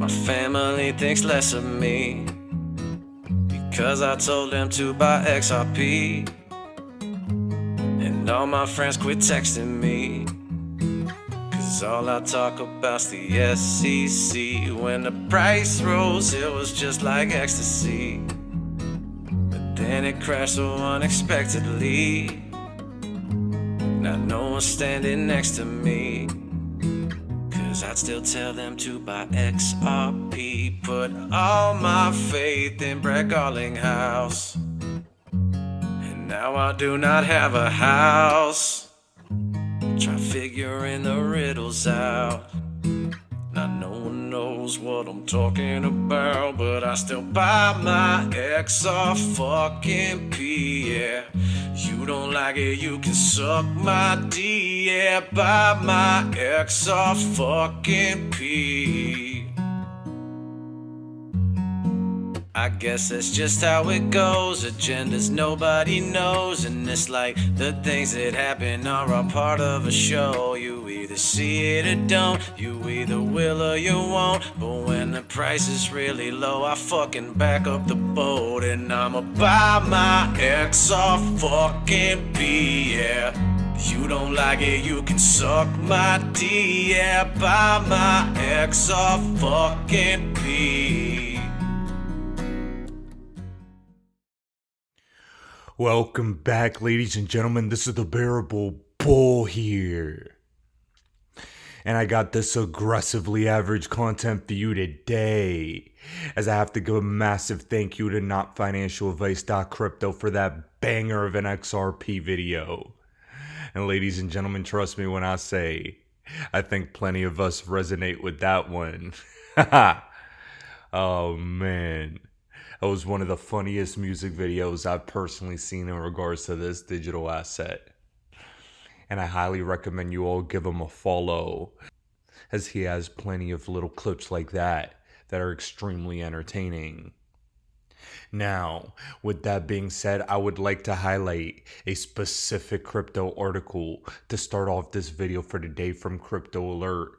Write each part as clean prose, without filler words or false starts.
My family thinks less of me because I told them to buy XRP. And all my friends quit texting me, cause all I talk about's the SEC. When the price rose, it was just like ecstasy, but then it crashed so unexpectedly. Now no one's standing next to me, cause I'd still tell them to buy XRP. Put all my faith in Brett Garlinghouse, and now I do not have a house. Try figuring the riddles out. Now no one knows what I'm talking about, but I still buy my XR fucking P, yeah. You don't like it, you can suck my D, yeah. Buy my XR fucking P. I guess that's just how it goes. Agendas nobody knows, and it's like the things that happen are a part of a show. You either see it or don't, you either will or you won't. But when the price is really low, I fucking back up the boat, and I'ma buy my XR fucking B, yeah. You don't like it, you can suck my D, yeah. Buy my XR fucking B. Welcome back, ladies and gentlemen. This is the Bearable Bull here. And I got this aggressively average content for you today, as I have to give a massive thank you to NotFinancialAdvice.Crypto for that banger of an XRP video. And ladies and gentlemen, trust me when I say, I think plenty of us resonate with that one. Oh man. That was one of the funniest music videos I've personally seen in regards to this digital asset. And I highly recommend you all give him a follow, as he has plenty of little clips like that are extremely entertaining. Now, with that being said, I would like to highlight a specific crypto article to start off this video for today from Crypto Alert,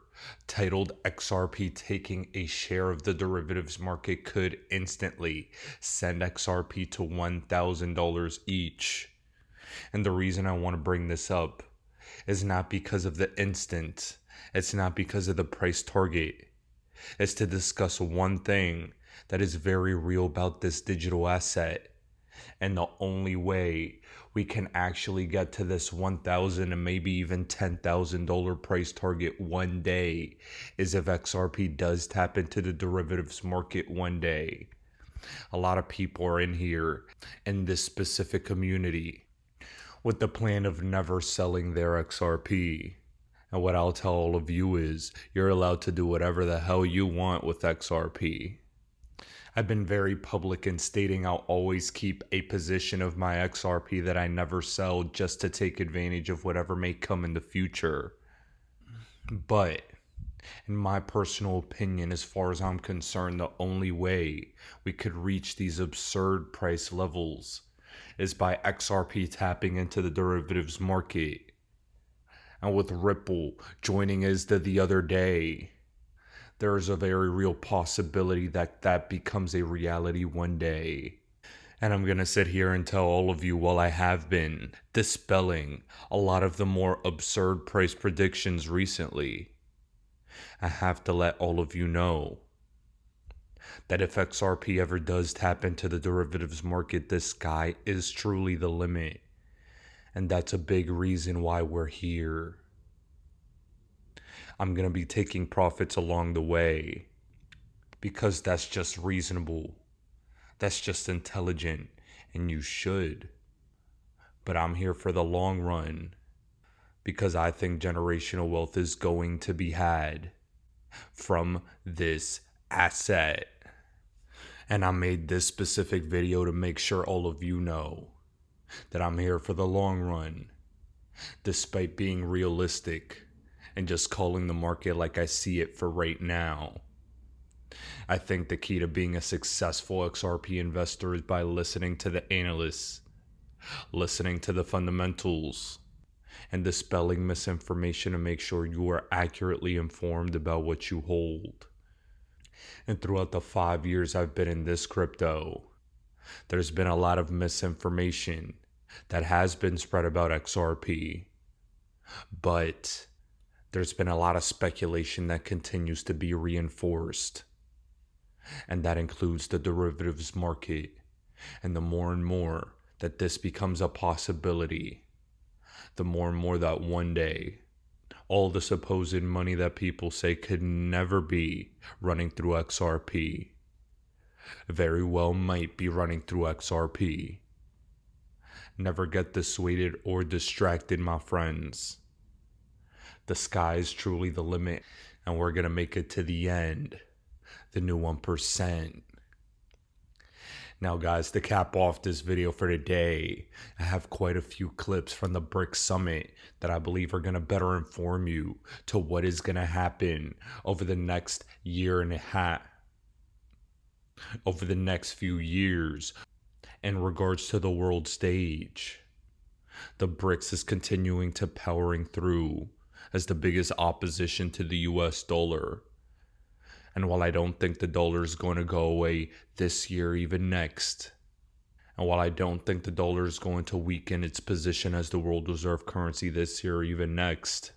titled XRP taking a share of the derivatives market could instantly send XRP to $1,000 each. And the reason I want to bring this up is not because of the instant. It's not because of the price target. It's to discuss one thing that is very real about this digital asset. And the only way we can actually get to this $1,000 and maybe even $10,000 price target one day is if XRP does tap into the derivatives market one day. A lot of people are in here in this specific community with the plan of never selling their XRP. And what I'll tell all of you is you're allowed to do whatever the hell you want with XRP. I've been very public in stating I'll always keep a position of my XRP that I never sell just to take advantage of whatever may come in the future. But in my personal opinion, as far as I'm concerned, the only way we could reach these absurd price levels is by XRP tapping into the derivatives market. And with Ripple joining ISDA the other day, there is a very real possibility that that becomes a reality one day. And I'm going to sit here and tell all of you, while I have been dispelling a lot of the more absurd price predictions recently, I have to let all of you know that if XRP ever does tap into the derivatives market, the sky is truly the limit. And that's a big reason why we're here. I'm going to be taking profits along the way because that's just reasonable. That's just intelligent, and you should. But I'm here for the long run because I think generational wealth is going to be had from this asset. And I made this specific video to make sure all of you know that I'm here for the long run, despite being realistic and just calling the market like I see it for right now. I think the key to being a successful XRP investor is by listening to the analysts, listening to the fundamentals, and dispelling misinformation to make sure you are accurately informed about what you hold. And throughout the 5 years I've been in this crypto, there's been a lot of misinformation that has been spread about XRP, but there's been a lot of speculation that continues to be reinforced. And that includes the derivatives market. And the more and more that this becomes a possibility, the more and more that one day, all the supposed money that people say could never be running through XRP very well might be running through XRP. Never get dissuaded or distracted, my friends. The sky is truly the limit, and we're going to make it to the end, the new 1%. Now, guys, to cap off this video for today, I have quite a few clips from the BRICS Summit that I believe are going to better inform you to what is going to happen over the next year and a half, over the next few years, in regards to the world stage. The BRICS is continuing to powering through as the biggest opposition to the US dollar. And while I don't think the dollar is going to go away this year, even next, and while I don't think the dollar is going to weaken its position as the world reserve currency this year, or even next,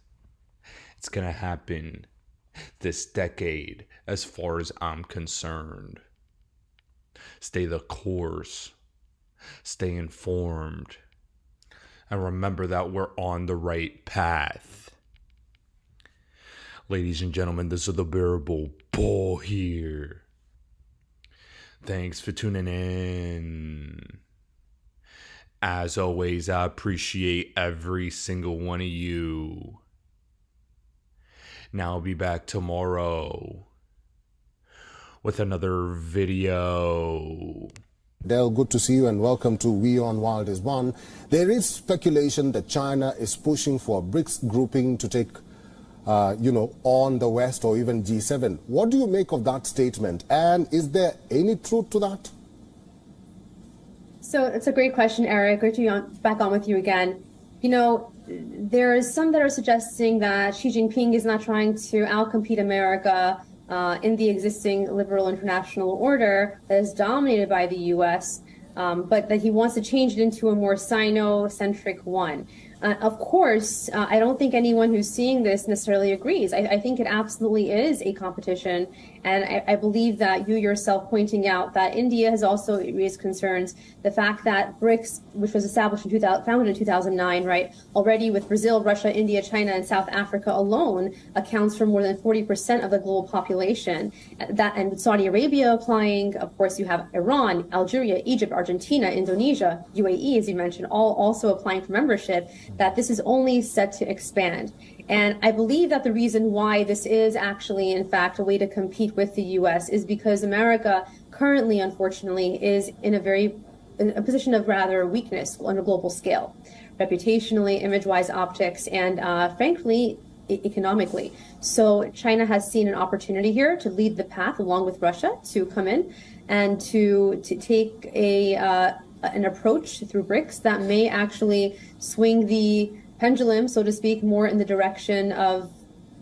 it's going to happen this decade as far as I'm concerned. Stay the course, stay informed, and remember that we're on the right path. Ladies and gentlemen, this is the Bearable Bull here. Thanks for tuning in. As always, I appreciate every single one of you. Now I'll be back tomorrow with another video. Dale, good to see you and welcome to We on Wild is One. There is speculation that China is pushing for a BRICS grouping to take on the West or even G7. What do you make of that statement? And is there any truth to that? So it's a great question, Eric. Great to be back on with you again. You know, there is some that are suggesting that Xi Jinping is not trying to outcompete America in the existing liberal international order that is dominated by the U.S., but that he wants to change it into a more Sino-centric one. Of course, I don't think anyone who's seeing this necessarily agrees. I think it absolutely is a competition. And I believe that you yourself pointing out that India has also raised concerns. The fact that BRICS, which was established founded in 2009, right, already with Brazil, Russia, India, China, and South Africa alone accounts for more than 40% of the global population. And with Saudi Arabia applying, of course, you have Iran, Algeria, Egypt, Argentina, Indonesia, UAE, as you mentioned, all also applying for membership, that this is only set to expand. And I believe that the reason why this is actually, in fact, a way to compete with the U.S. is because America currently, unfortunately, is in a position of rather weakness on a global scale, reputationally, image-wise, optics, and frankly, economically. So China has seen an opportunity here to lead the path along with Russia to come in and to take an approach through BRICS that may actually swing the pendulum, so to speak, more in the direction of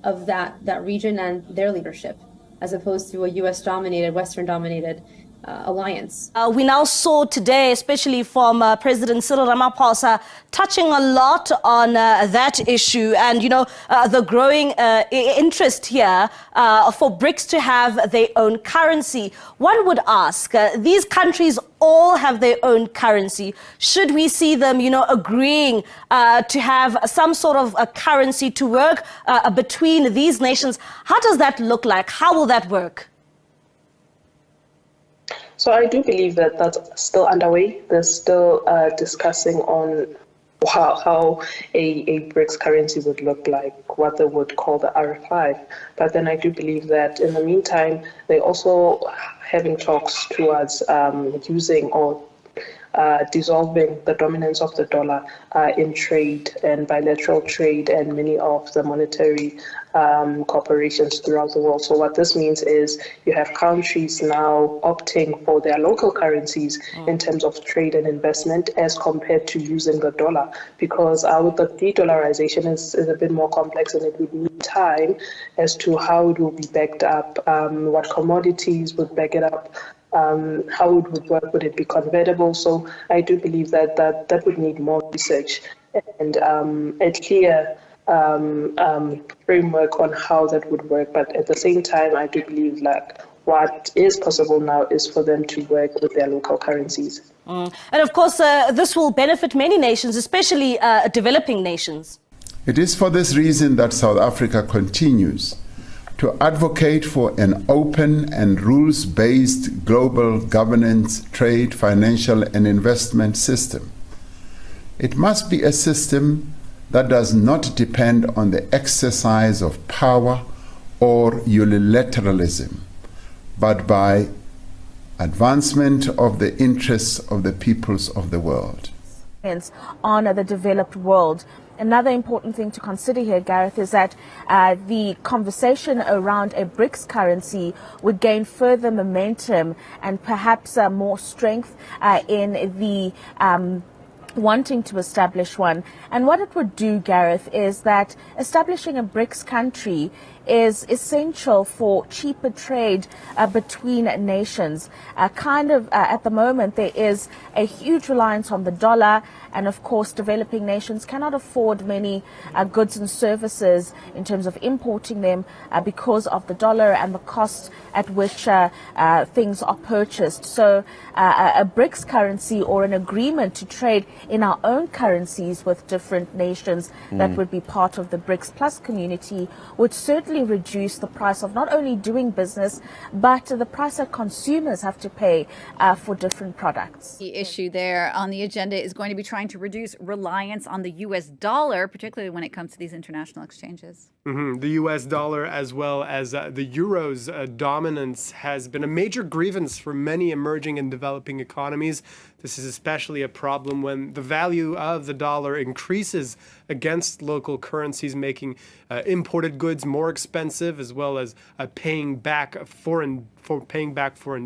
that region and their leadership, as opposed to a U.S.-dominated, Western-dominated alliance. We now saw today, especially from President Cyril Ramaphosa, touching a lot on that issue and, you know, the growing interest here for BRICS to have their own currency. One would ask, these countries all have their own currency. Should we see them, you know, agreeing to have some sort of a currency to work between these nations? How does that look like? How will that work? So I do believe that that's still underway. They're still discussing on how a BRICS currency would look like, what they would call the R5. But then I do believe that in the meantime, they're also having talks towards using or dissolving the dominance of the dollar in trade and bilateral trade and many of the monetary corporations throughout the world. So what this means is you have countries now opting for their local currencies in terms of trade and investment as compared to using the dollar, because with the de-dollarization is a bit more complex, and it would need time as to how it will be backed up, what commodities would back it up, how it would work, would it be convertible? So I do believe that would need more research and a clear framework on how that would work. But at the same time, I do believe what is possible now is for them to work with their local currencies. And of course, this will benefit many nations, especially developing nations. It is for this reason that South Africa continues to advocate for an open and rules-based global governance, trade, financial, and investment system. It must be a system that does not depend on the exercise of power or unilateralism, but by advancement of the interests of the peoples of the world. On the developed world. Another important thing to consider here, Gareth, is that the conversation around a BRICS currency would gain further momentum and perhaps more strength in the wanting to establish one. And what it would do, Gareth, is that establishing a BRICS country is essential for cheaper trade between nations. At the moment, there is a huge reliance on the dollar, and of course, developing nations cannot afford many goods and services in terms of importing them because of the dollar and the cost at which things are purchased. So a BRICS currency or an agreement to trade in our own currencies with different nations that would be part of the BRICS Plus community would certainly reduce the price of not only doing business, but the price that consumers have to pay for different products. The issue there on the agenda is going to be trying to reduce reliance on the U.S. dollar, particularly when it comes to these international exchanges. The U.S. dollar, as well as the euro's dominance, has been a major grievance for many emerging and developing economies. This is especially a problem when the value of the dollar increases against local currencies, making imported goods more expensive, as well as paying back foreign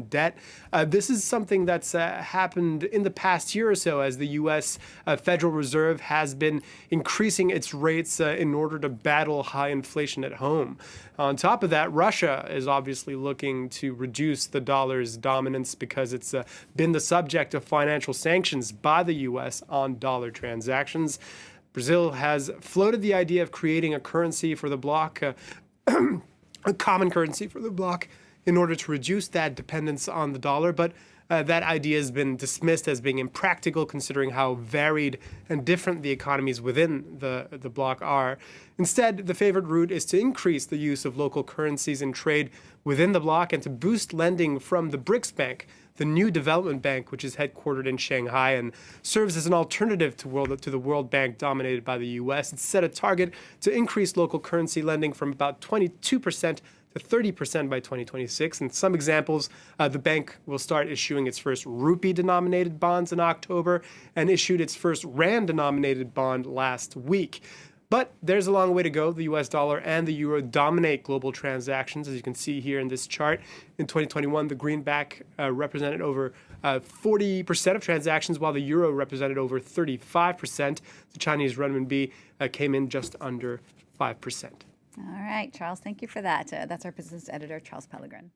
debt. This is something that's happened in the past year or so, as the U.S. Federal Reserve has been increasing its rates in order to battle high inflation at home. On top of that, Russia is obviously looking to reduce the dollar's dominance because it's been the subject of financial sanctions by the U.S. on dollar transactions. Brazil has floated the idea of creating a currency for the bloc, a common currency for the bloc, in order to reduce that dependence on the dollar, but that idea has been dismissed as being impractical, considering how varied and different the economies within the bloc are. Instead, the favored route is to increase the use of local currencies in trade within the bloc and to boost lending from the BRICS Bank, the new development bank, which is headquartered in Shanghai and serves as an alternative to the World Bank dominated by the U.S. It's set a target to increase local currency lending from about 22% to 30% by 2026. And some examples, the bank will start issuing its first rupee-denominated bonds in October and issued its first rand-denominated bond last week. But there's a long way to go. The US dollar and the euro dominate global transactions, as you can see here in this chart. In 2021, the greenback represented over 40% of transactions, while the euro represented over 35%. The Chinese renminbi came in just under 5%. All right, Charles, thank you for that. That's our business editor, Charles Pellegrin.